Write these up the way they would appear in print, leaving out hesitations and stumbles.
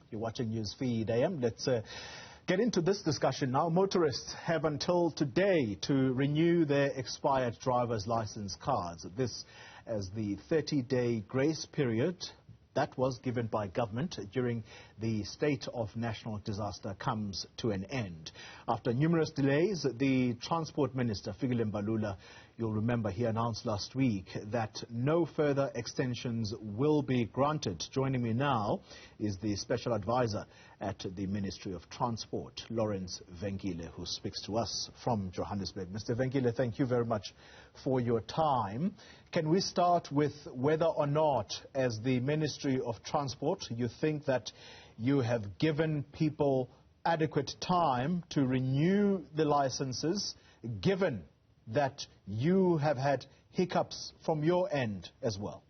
You're watching Newsfeed AM. Let's get into this discussion now. Motorists have until today to renew their expired driver's license cards. This as the 30-day grace period that was given by government during the state of national disaster comes to an end. After numerous delays, the Transport Minister, Fikile Mbalula, you'll remember he announced last week that no further extensions will be granted. Joining me now is the Special Advisor at the Ministry of Transport, Lawrence Vengile, who speaks to us from Johannesburg. Mr. Vengile, thank you very much for your time. Can we start with whether or not, as the Ministry of Transport, you think that you have given people adequate time to renew the licenses, given that you have had hiccups from your end as well?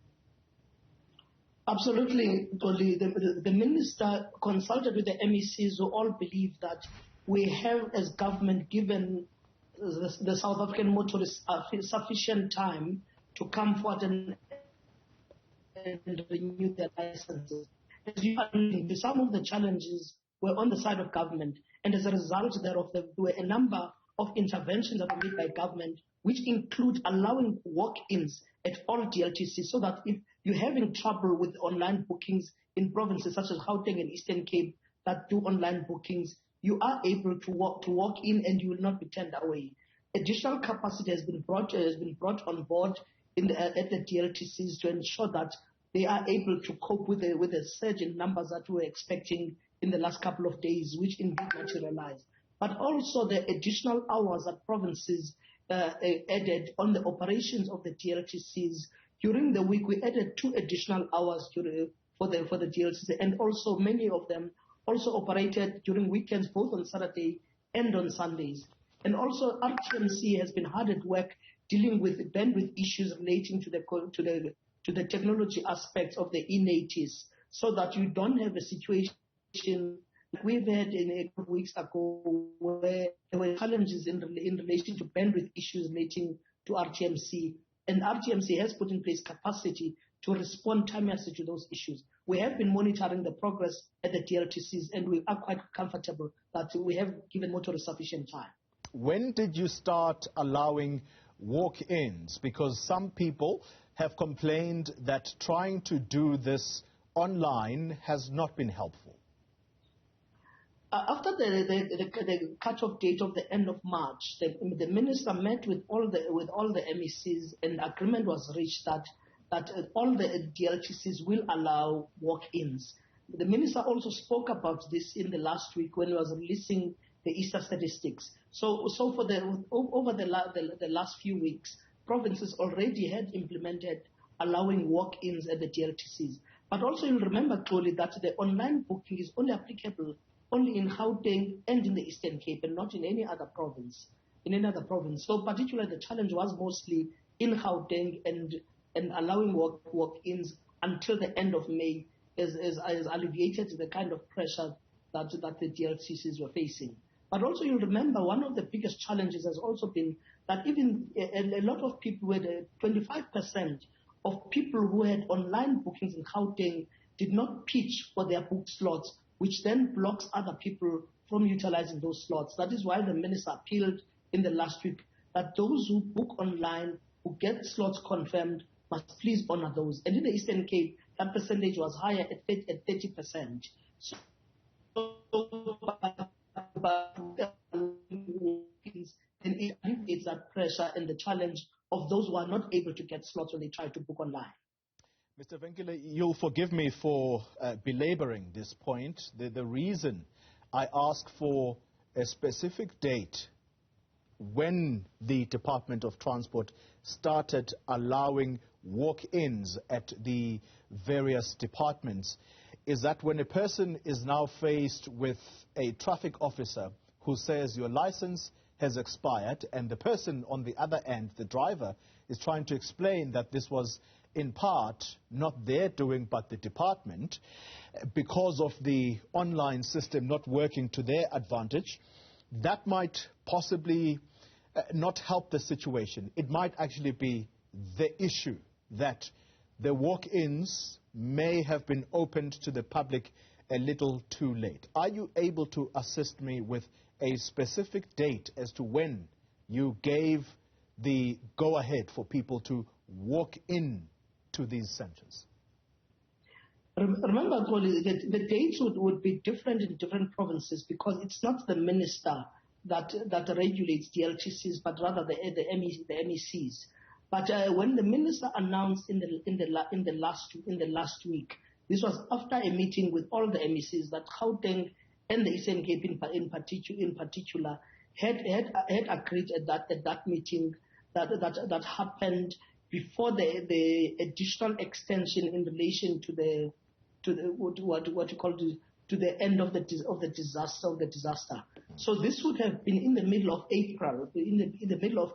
Absolutely, Dolly. The Minister consulted with the MECs who all believe that we have, as government, given the South African motorists sufficient time to come forward and renew their licenses. As you know, some of the challenges were on the side of government, and as a result thereof, there were a number of interventions that were made by government, which include allowing walk-ins at all DLTCs, so that if you're having trouble with online bookings in provinces such as Gauteng and Eastern Cape that do online bookings, you are able to walk in and you will not be turned away. Additional capacity has been brought on board at the DLTCs to ensure that they are able to cope with the surge in numbers that we were expecting in the last couple of days, which indeed materialized. But also the additional hours that provinces added on the operations of the DLTCs. During the week, we added 2 additional hours for the DLTCs, and also many of them also operated during weekends, both on Saturday and on Sundays. And also RTMC has been hard at work dealing with bandwidth issues relating to the technology aspects of the e-natives, so that you don't have a situation like we've had in a couple of weeks ago, where there were challenges in relation to bandwidth issues relating to RTMC. And RTMC has put in place capacity to respond timely to those issues. We have been monitoring the progress at the DLTCs, and we are quite comfortable that we have given motorists sufficient time. When did you start allowing walk-ins? Because some people have complained that trying to do this online has not been helpful. After the cut-off date of the end of March, the minister met with all the MECs, and agreement was reached that all the DLTCs will allow walk-ins. The minister also spoke about this in the last week when he was releasing the Easter statistics. So for over the last few weeks, provinces already had implemented allowing walk-ins at the DLTCs. But also you'll remember clearly that the online booking is only applicable only in Gauteng and in the Eastern Cape, and not in any other province. So particularly the challenge was mostly in Gauteng, and allowing walk-ins until the end of May has alleviated the kind of pressure that the DLTCs were facing. But also you'll remember one of the biggest challenges has also been that even a lot of people, 25% of people who had online bookings in Gauteng did not pitch for their booked slots, which then blocks other people from utilizing those slots. That is why the minister appealed in the last week that those who book online, who get slots confirmed, must please honor those. And in the Eastern Cape, that percentage was higher at 30%. So, and it alleviates that pressure and the challenge of those who are not able to get slots when they try to book online. Mr. Vengile, you'll forgive me for belaboring this point. The reason I ask for a specific date when the Department of Transport started allowing walk-ins at the various departments is that when a person is now faced with a traffic officer who says your license has expired, and the person on the other end, the driver, is trying to explain that this was in part not their doing but the department, because of the online system not working to their advantage, that might possibly not help the situation. It might actually be the issue that the walk-ins may have been opened to the public a little too late. Are you able to assist me with a specific date as to when you gave the go-ahead for people to walk in to these centers? Remember, Colin, the dates would be different in different provinces because it's not the minister that regulates the LTCs, but rather the MECs. But when the minister announced in the last week, this was after a meeting with all the MECs that Gauteng and the Eastern Cape in particular had agreed at that meeting that happened before the additional extension in relation to the end of the disaster. So this would have been in the middle of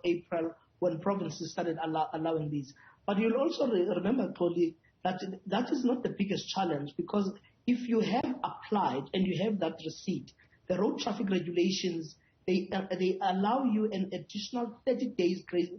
April, when provinces started allowing these. But you'll also remember, Toli, that is not the biggest challenge, because if you have applied and you have that receipt, the road traffic regulations, they allow you an additional 30 days grace,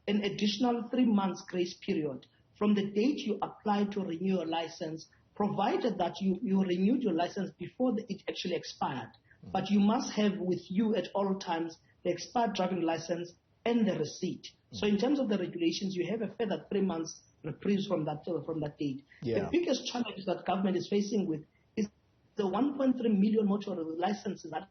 an additional 3 months grace period from the date you apply to renew your license, provided that you renewed your license before it actually expired. But you must have with you at all times the expired driving license and the receipt. So in terms of the regulations, you have a further 3 months reprieve from that date. Yeah. The biggest challenge that government is facing with is the 1.3 million motor licenses that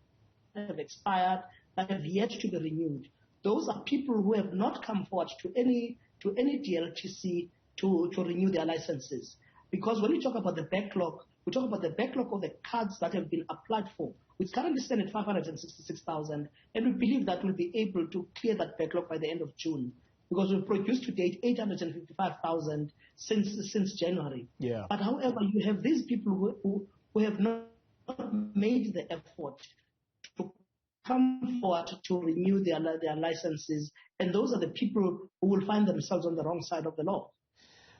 have expired, that have yet to be renewed. Those are people who have not come forward to any DLTC to renew their licenses. Because when we talk about the backlog, we talk about the backlog of the cards that have been applied for, which currently stand at 566,000, and we believe that we'll be able to clear that backlog by the end of June, because we've produced to date 855,000 since January. Yeah. But however, you have these people who have not made the effort to come forward to renew their licenses, and those are the people who will find themselves on the wrong side of the law.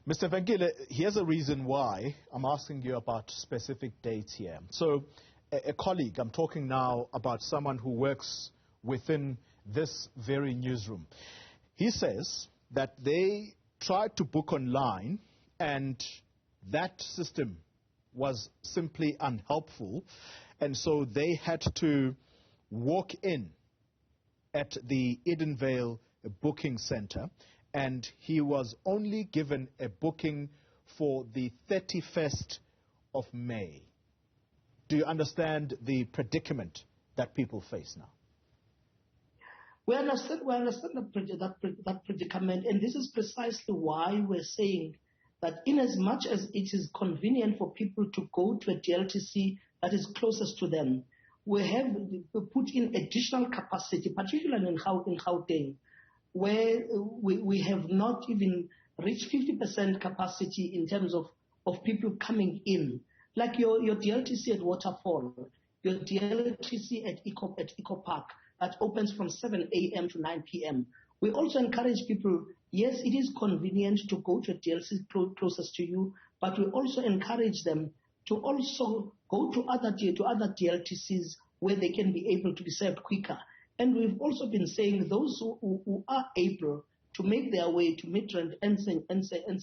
Mr. Venkile, here's a reason why I'm asking you about specific dates here. So a colleague, I'm talking now about someone who works within this very newsroom. He says that they tried to book online and that system was simply unhelpful, and so they had to walk in at the Edenvale booking center, and he was only given a booking for the 31st of May. Do you understand the predicament that people face now? We understand that predicament, and this is precisely why we're saying that in as much as it is convenient for people to go to a DLTC that is closest to them, we have put in additional capacity, particularly in Gauteng, where we have not even reached 50% capacity in terms of people coming in. Like your DLTC at Waterfall, your DLTC at Eco Park, that opens from 7 a.m. to 9 p.m. We also encourage people, yes, it is convenient to go to a DLTC closest to you, but we also encourage them to also go to other DLTCs where they can be able to be served quicker. And we've also been saying those who are able to make their way to Midrand and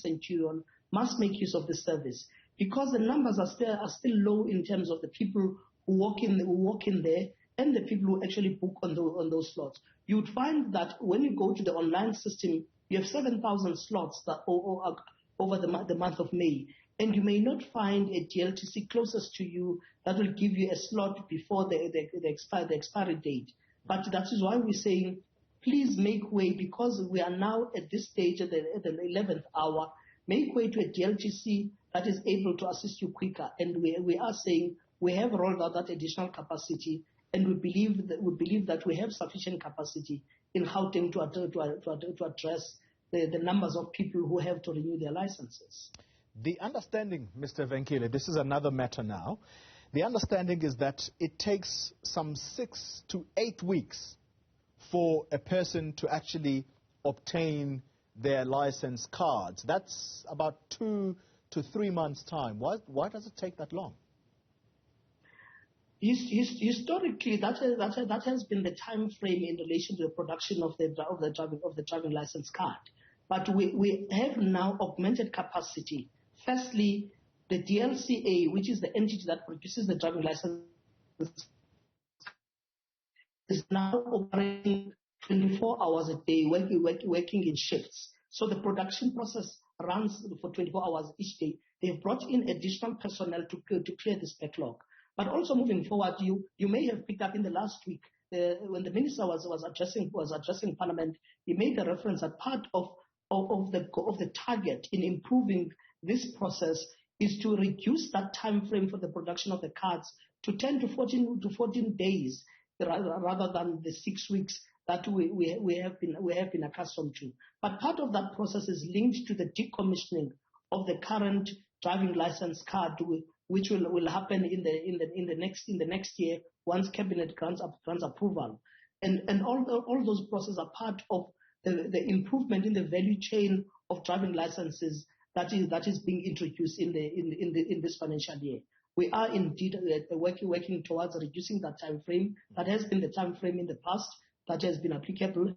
Centurion must make use of the service, because the numbers are still low in terms of the people who walk in there and the people who actually book on those slots. You would find that when you go to the online system, you have 7,000 slots that over the month of May, and you may not find a DLTC closest to you that will give you a slot before the expiry date. But that is why we're saying, please make way, because we are now at this stage at the 11th hour. Make way to a DLTC that is able to assist you quicker. And we are saying we have rolled out that additional capacity, and we believe that we have sufficient capacity in Gauteng to address the numbers of people who have to renew their licenses. The understanding, Mr. Venkile, this is another matter now. The understanding is that it takes some 6 to 8 weeks for a person to actually obtain their license cards. That's about 2 to 3 months' time. Why does it take that long? Historically, that has been the time frame in relation to the production of the driving license card. But we have now augmented capacity. Firstly, the DLCA, which is the entity that produces the driving license, is now operating 24 hours a day, working in shifts. So the production process runs for 24 hours each day. They've brought in additional personnel to clear this backlog. But also moving forward, you may have picked up in the last week when the minister was addressing Parliament. He made a reference that part of the target in improving this process is to reduce that time frame for the production of the cards to 10 to 14 days rather than the 6 weeks that we have been accustomed to. But part of that process is linked to the decommissioning of the current driving license card, which will happen in the next year once Cabinet grants approval. And all those processes are part of the improvement in the value chain of driving licenses that is being introduced in this financial year. We are indeed working towards reducing that time frame. That has been the time frame in the past that has been applicable,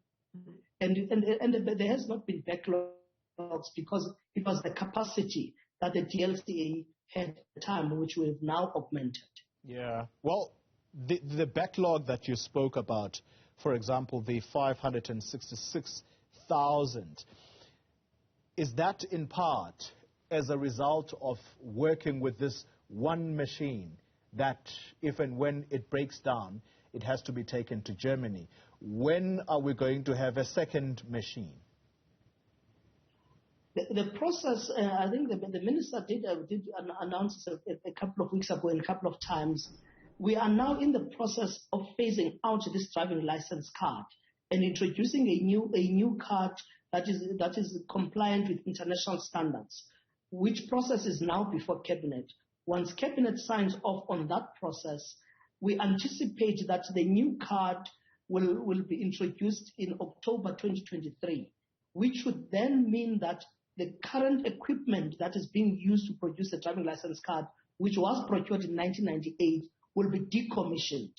and there has not been backlogs because it was the capacity that the DLCA had at the time, which we have now augmented. Yeah. Well, the backlog that you spoke about, for example, the 566,000, is that in part as a result of working with this one machine that if and when it breaks down, it has to be taken to Germany? When are we going to have a second machine? The process, I think the minister did announce a couple of weeks ago and a couple of times. We are now in the process of phasing out this driving license card and introducing a new card that is compliant with international standards, which process is now before Cabinet. Once Cabinet signs off on that process, we anticipate that the new card will be introduced in October 2023, which would then mean that the current equipment that is being used to produce the driving license card, which was procured in 1998, will be decommissioned.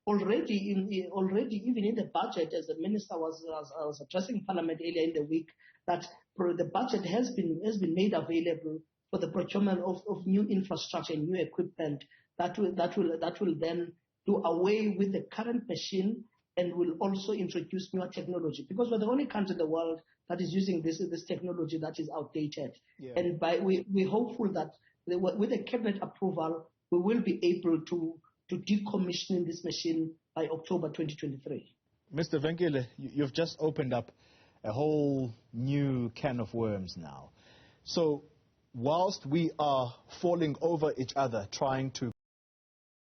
Already, even in the budget, as the minister was addressing Parliament earlier in the week, that the budget has been made available for the procurement of new infrastructure and new equipment that will then do away with the current machine and will also introduce newer technology, because we're the only country in the world that is using this technology that is outdated. Yeah. And we're hopeful that with the Cabinet approval, we will be able to decommission this machine by October 2023. Mr. Venkile, you've just opened up a whole new can of worms now. So whilst we are falling over each other trying to